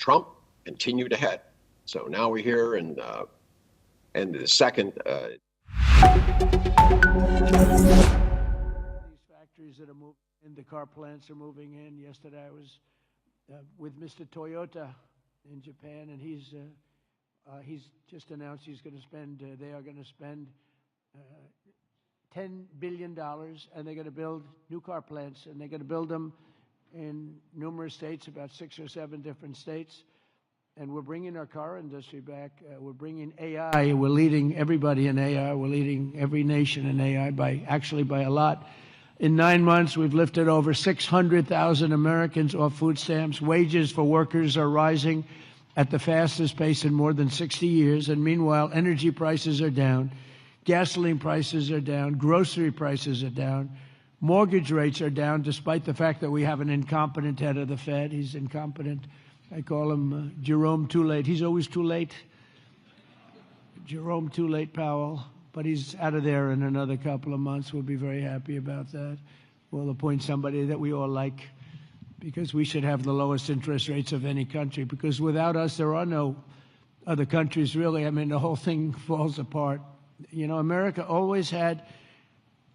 Trump continued ahead. So now we're here, and the second. These factories that are moving in, the car plants are moving in. Yesterday I was with Mr. Toyota in Japan, and he's just announced he's going to spend. They are going to spend $10 billion, and they're going to build new car plants, and they're going to build them in numerous states, about 6 or 7 different states. And we're bringing our car industry back. We're bringing AI. We're leading everybody in AI. We're leading every nation in AI by a lot. In 9 months, we've lifted over 600,000 Americans off food stamps. Wages for workers are rising at the fastest pace in more than 60 years. And meanwhile, energy prices are down. Gasoline prices are down. Grocery prices are down. Mortgage rates are down, despite the fact that we have an incompetent head of the Fed. He's incompetent. I call him Jerome Too Late. He's always too late. Jerome Too Late Powell. But he's out of there in another couple of months. We'll be very happy about that. We'll appoint somebody that we all like, because we should have the lowest interest rates of any country, because without us, there are no other countries, really. I mean, the whole thing falls apart. You know, America always had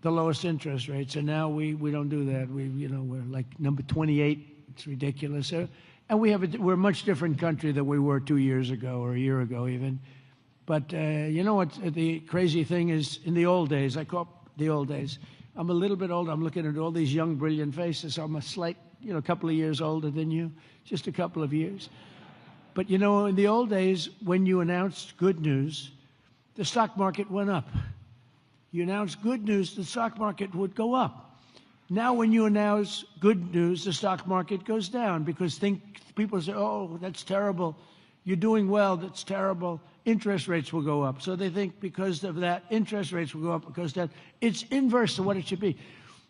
the lowest interest rates, and now we don't do that. We're like number 28. It's ridiculous. And we're a much different country than we were 2 years ago or a year ago even. But you know what the crazy thing is? In the old days, I call the old days. I'm a little bit older. I'm looking at all these young, brilliant faces. I'm a slight, couple of years older than you, just a couple of years. But in the old days, when you announced good news, the stock market went up. You announced good news, the stock market would go up. Now, when you announce good news, the stock market goes down, because people say, oh, that's terrible. You're doing well, that's terrible. Interest rates will go up. So they think because of that, interest rates will go up because that. It's inverse to what it should be.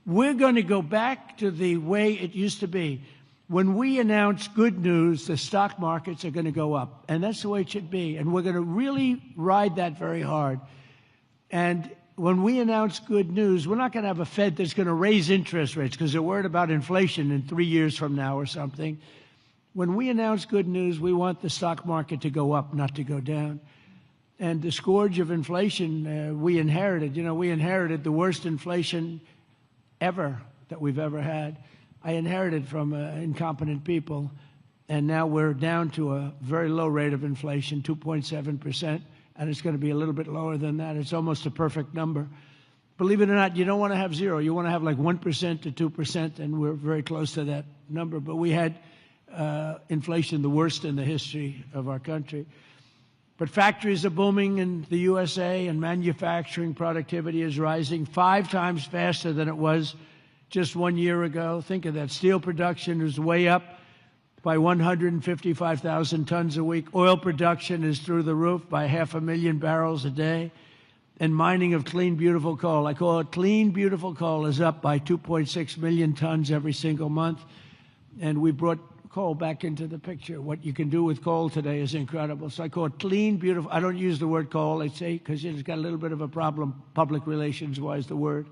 We're going to go back to the way it used to be. When we announce good news, the stock markets are going to go up. And that's the way it should be. And we're going to really ride that very hard. And when we announce good news, we're not going to have a Fed that's going to raise interest rates because they're worried about inflation in 3 years from now or something. When we announce good news, we want the stock market to go up, not to go down. And the scourge of inflation we inherited. We inherited the worst inflation ever that we've ever had. I inherited from incompetent people. And now we're down to a very low rate of inflation, 2.7%. And it's going to be a little bit lower than that. It's almost a perfect number. Believe it or not, you don't want to have zero. You want to have like 1% to 2%, and we're very close to that number. But we had inflation the worst in the history of our country. But factories are booming in the USA, and manufacturing productivity is rising 5 times faster than it was just 1 year ago. Think of that. Steel production is way up by 155,000 tons a week. Oil production is through the roof by 500,000 barrels a day. And mining of clean, beautiful coal, I call it clean, beautiful coal, is up by 2.6 million tons every single month. And we brought coal back into the picture. What you can do with coal today is incredible. So I call it clean, beautiful. I don't use the word coal, I say, because it's got a little bit of a problem, public relations-wise, the word.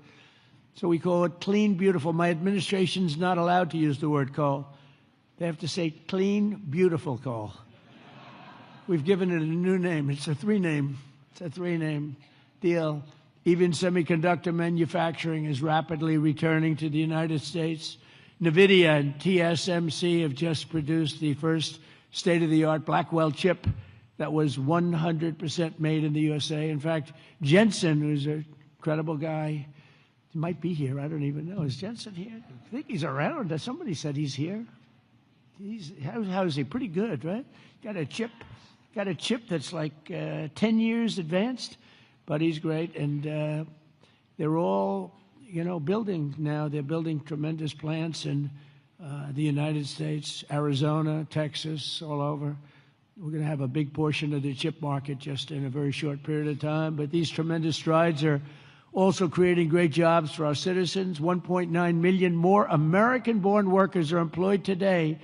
So we call it clean, beautiful. My administration's not allowed to use the word coal. They have to say clean, beautiful coal. We've given it a new name. It's a three-name deal. Even semiconductor manufacturing is rapidly returning to the United States. NVIDIA and TSMC have just produced the first state-of-the-art Blackwell chip that was 100% made in the USA. In fact, Jensen, who's an incredible guy, he might be here. I don't even know. Is Jensen here? I think he's around. Somebody said he's here. How is he? Pretty good, right? Got a chip that's like 10 years advanced, but he's great. And they're all, building now. They're building tremendous plants in the United States, Arizona, Texas, all over. We're going to have a big portion of the chip market just in a very short period of time. But these tremendous strides are also creating great jobs for our citizens. 1.9 million more American-born workers are employed today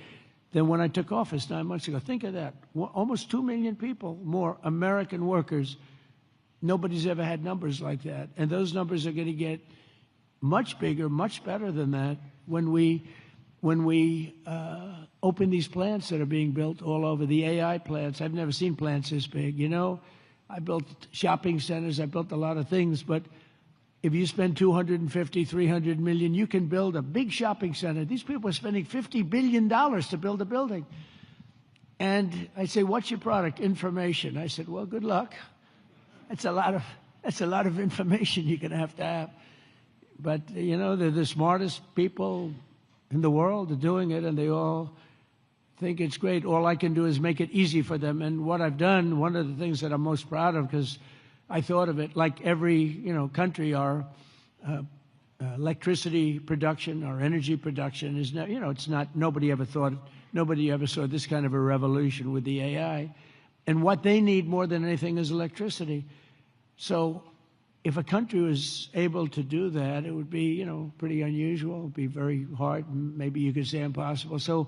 than when I took office 9 months ago. Think of that. Almost 2 million people more American workers. Nobody's ever had numbers like that. And those numbers are going to get much bigger, much better than that when we when we open these plants that are being built all over, the AI plants. I've never seen plants this big. You know, I built shopping centers, I built a lot of things, but if you spend 250, 300 million, you can build a big shopping center. These people are spending $50 billion to build a building. And I say, what's your product? Information. I said, well, good luck. That's a lot of information you're going to have. But, you know, they're the smartest people in the world are doing it, and they all think it's great. All I can do is make it easy for them. And what I've done, one of the things that I'm most proud of, because I thought of it like every, you know, country, our electricity production, our energy production is not, you know, it's not, nobody ever saw this kind of a revolution with the AI. And what they need more than anything is electricity. So if a country was able to do that, it would be, you know, pretty unusual. It would be very hard, maybe you could say impossible. So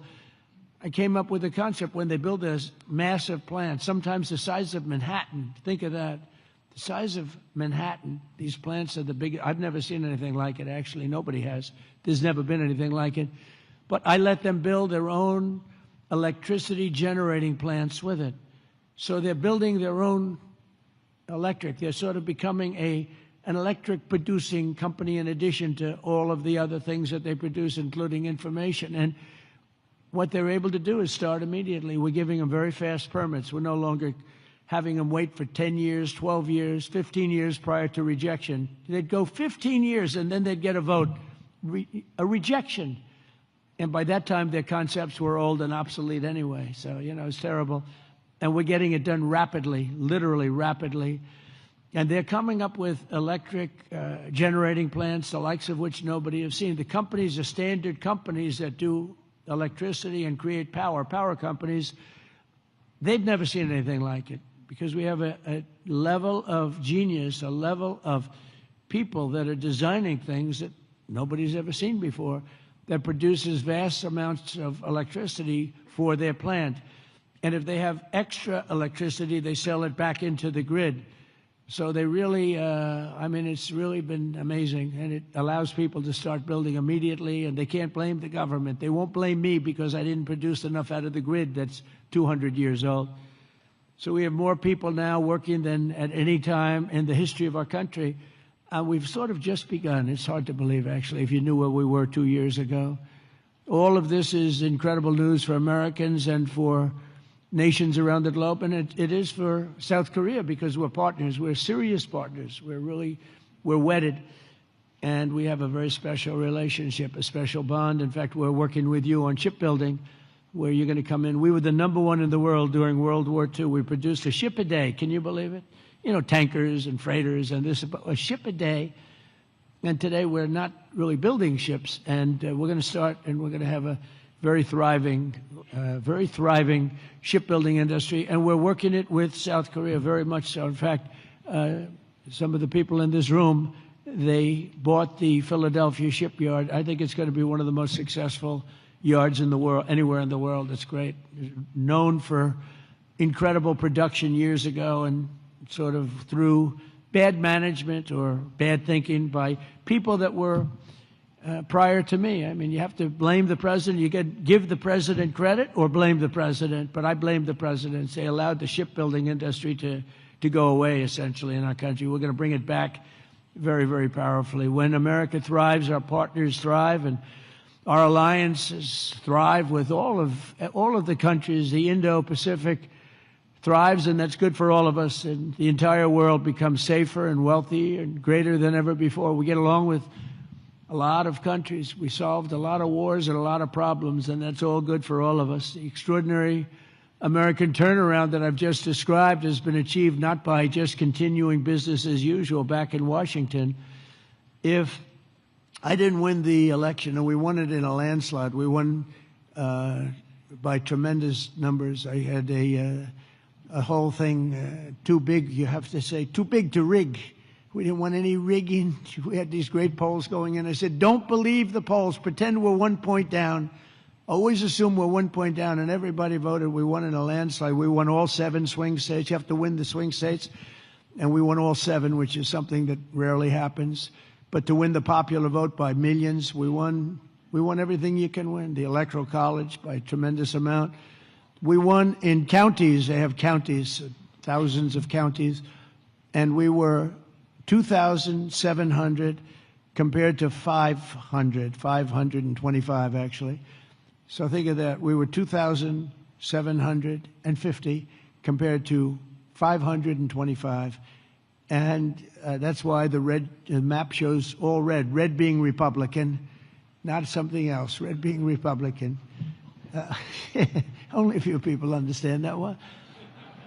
I came up with a concept when they build this massive plant, sometimes the size of Manhattan. Think of that. The size of Manhattan, these plants are the biggest. I've never seen anything like it, actually. Nobody has. There's never been anything like it. But I let them build their own electricity generating plants with it. So they're building their own electric. They're sort of becoming an electric producing company in addition to all of the other things that they produce, including information. And what they're able to do is start immediately. We're giving them very fast permits. We're no longer having them wait for 10 years, 12 years, 15 years prior to rejection. They'd go 15 years and then they'd get a vote, a rejection. And by that time, their concepts were old and obsolete anyway. So, you know, it's terrible. And we're getting it done rapidly, literally rapidly. And they're coming up with electric generating plants, the likes of which nobody has seen. The companies are standard companies that do electricity and create power companies. They've never seen anything like it because we have a level of genius, a level of people that are designing things that nobody's ever seen before that produces vast amounts of electricity for their plant. And if they have extra electricity, they sell it back into the grid. So they really, I mean, it's really been amazing. And it allows people to start building immediately, and they can't blame the government. They won't blame me because I didn't produce enough out of the grid that's 200 years old. So we have more people now working than at any time in the history of our country. And we've sort of just begun. It's hard to believe, actually, if you knew where we were 2 years ago. All of this is incredible news for Americans and for nations around the globe, and it is for South Korea because we're partners. We're serious partners. We're wedded, and we have a very special relationship, a special bond. In fact, we're working with you on shipbuilding, where you're going to come in. We were the #1 in the world during World War II. We produced a ship a day. Can you believe it? You know, tankers and freighters and this, a ship a day. And today we're not really building ships, and we're going to start, and we're going to have a very thriving shipbuilding industry, and we're working it with South Korea very much so. In fact, some of the people in this room, they bought the Philadelphia shipyard. I think it's going to be one of the most successful yards in the world, anywhere in the world. It's great. Known for incredible production years ago, and sort of through bad management or bad thinking by people that were prior to me. I mean, you have to blame the president. You can give the president credit or blame the president, but I blame the president. They allowed the shipbuilding industry to go away, essentially, in our country. We're going to bring it back very, very powerfully. When America thrives, our partners thrive, and our alliances thrive with all of the countries. The Indo-Pacific thrives, and that's good for all of us, and the entire world becomes safer and wealthy and greater than ever before. We get along with a lot of countries. We solved a lot of wars and a lot of problems, and that's all good for all of us. The extraordinary American turnaround that I've just described has been achieved not by just continuing business as usual back in Washington. If I didn't win the election, and we won it in a landslide, we won by tremendous numbers. I had a whole thing too big, you have to say, too big to rig. We didn't want any rigging. We had these great polls going in. I said, don't believe the polls. Pretend we're 1 point down. Always assume we're 1 point down. And everybody voted. We won in a landslide. We won all 7 swing states. You have to win the swing states. And we won all 7, which is something that rarely happens. But to win the popular vote by millions, we won We won everything you can win. The Electoral College by a tremendous amount. We won in counties. They have counties, thousands of counties. And we were 2,700 compared to 525 actually. So think of that. We were 2,750 compared to 525. And that's why the map shows all red, red being Republican, not something else, red being Republican. Only a few people understand that one.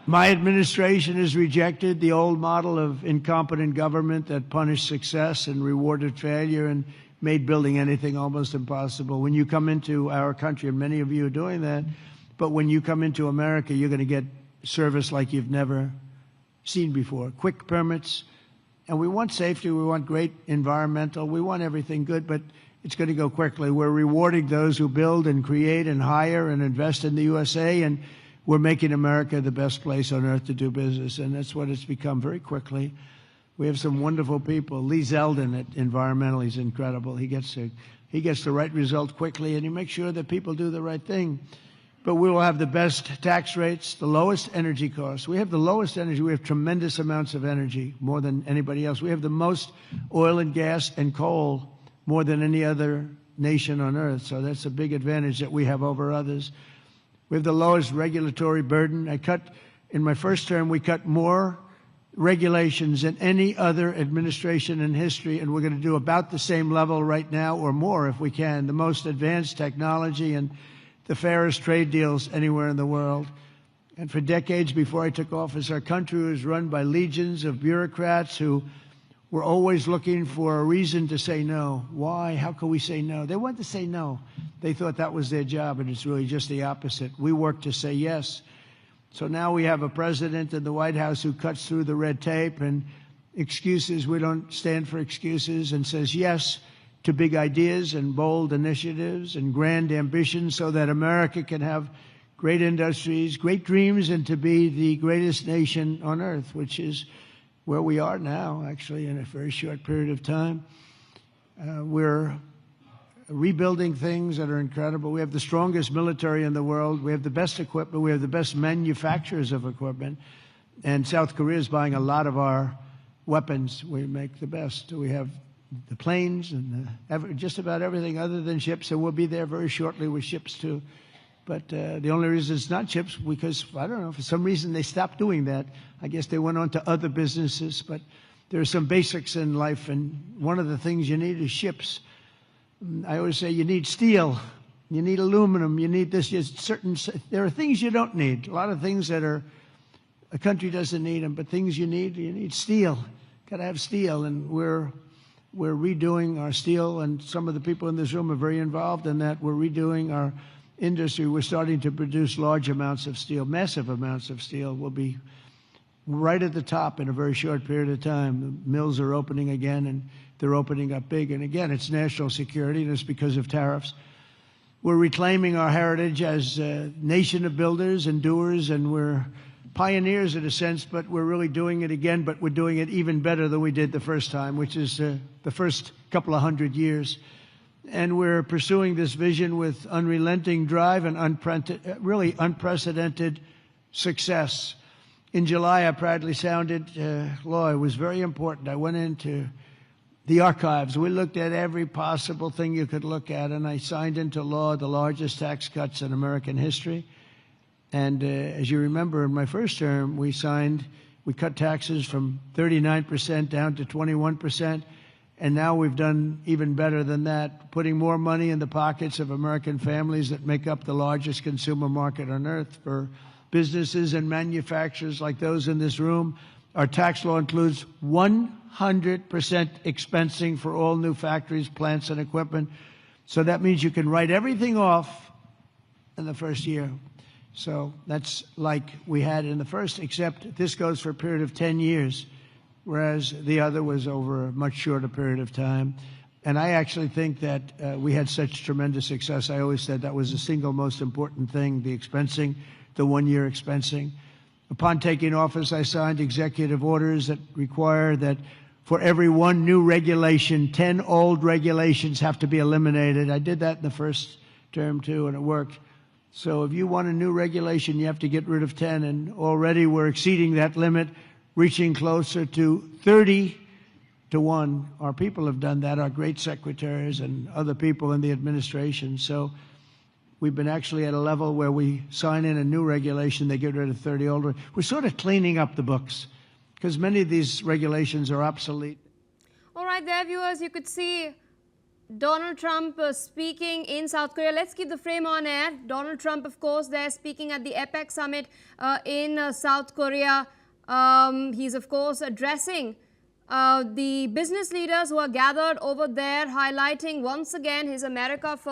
My administration has rejected the old model of incompetent government that punished success and rewarded failure and made building anything almost impossible. When you come into our country, and many of you are doing that, but when you come into America, you're going to get service like you've never seen before. Quick permits, and we want safety, we want great environmental, we want everything good, but it's going to go quickly. We're rewarding those who build and create and hire and invest in the USA, and we're making America the best place on earth to do business, and that's what it's become very quickly. We have some wonderful people. Lee Zeldin at Environmental, he's incredible. He gets the right result quickly, and he makes sure that people do the right thing. But we will have the best tax rates, the lowest energy costs. We have the lowest energy. We have tremendous amounts of energy, more than anybody else. We have the most oil and gas and coal, more than any other nation on earth. So that's a big advantage that we have over others. We have the lowest regulatory burden. In my first term, we cut more regulations than any other administration in history, and we're going to do about the same level right now or more if we can. The most advanced technology and the fairest trade deals anywhere in the world. And for decades before I took office, our country was run by legions of bureaucrats who were always looking for a reason to say no. Why? How can we say no? They wanted to say no. They thought that was their job, and it's really just the opposite. We work to say yes. So now we have a president in the White House who cuts through the red tape and excuses. We don't stand for excuses, and says yes to big ideas and bold initiatives and grand ambitions so that America can have great industries, great dreams, and to be the greatest nation on earth, which is where we are now, actually, in a very short period of time. We're rebuilding things that are incredible. We have the strongest military in the world. We have the best equipment. We have the best manufacturers of equipment. And South Korea is buying a lot of our weapons. We make the best. We have the planes and just about everything other than ships, and we'll be there very shortly with ships too. But the only reason it's not ships, because, I don't know, for some reason they stopped doing that. I guess they went on to other businesses, but there are some basics in life, and one of the things you need is ships. I always say you need steel, you need aluminum, you need this. There are things you don't need. A lot of things that a country doesn't need them, but things you need steel. Got to have steel, and we're redoing our steel, and some of the people in this room are very involved in that. We're redoing our industry. We're starting to produce large amounts of steel, massive amounts of steel. We'll be right at the top in a very short period of time. The mills are opening again, and they're opening up big. And again, it's national security, and it's because of tariffs. We're reclaiming our heritage as a nation of builders and doers, and we're pioneers in a sense, but we're really doing it again, but we're doing it even better than we did the first time, which is the first couple of 100 years. And we're pursuing this vision with unrelenting drive and really unprecedented success. In July, I proudly sounded law. It was very important. I went into the archives. We looked at every possible thing you could look at, and I signed into law the largest tax cuts in American history. And as you remember, in my first term, we cut taxes from 39% down to 21%. And now we've done even better than that, putting more money in the pockets of American families that make up the largest consumer market on earth for businesses and manufacturers like those in this room. Our tax law includes 100% expensing for all new factories, plants, and equipment. So that means you can write everything off in the first year. So that's like we had in the first, except this goes for a period of 10 years. Whereas the other was over a much shorter period of time. And I actually think that we had such tremendous success. I always said that was the single most important thing, the expensing, the one-year expensing. Upon taking office, I signed executive orders that require that for every one new regulation, 10 old regulations have to be eliminated. I did that in the first term too, and it worked. So if you want a new regulation, you have to get rid of 10, and already we're exceeding that limit, reaching closer to 30 to 1. Our people have done that, our great secretaries and other people in the administration. So we've been actually at a level where we sign in a new regulation, they get rid of 30 older. We're sort of cleaning up the books because many of these regulations are obsolete. All right, there, viewers, you could see Donald Trump speaking in South Korea. Let's keep the frame on air. Donald Trump, of course, there speaking at the APEC Summit in South Korea. He's, of course, addressing the business leaders who are gathered over there, highlighting once again his America First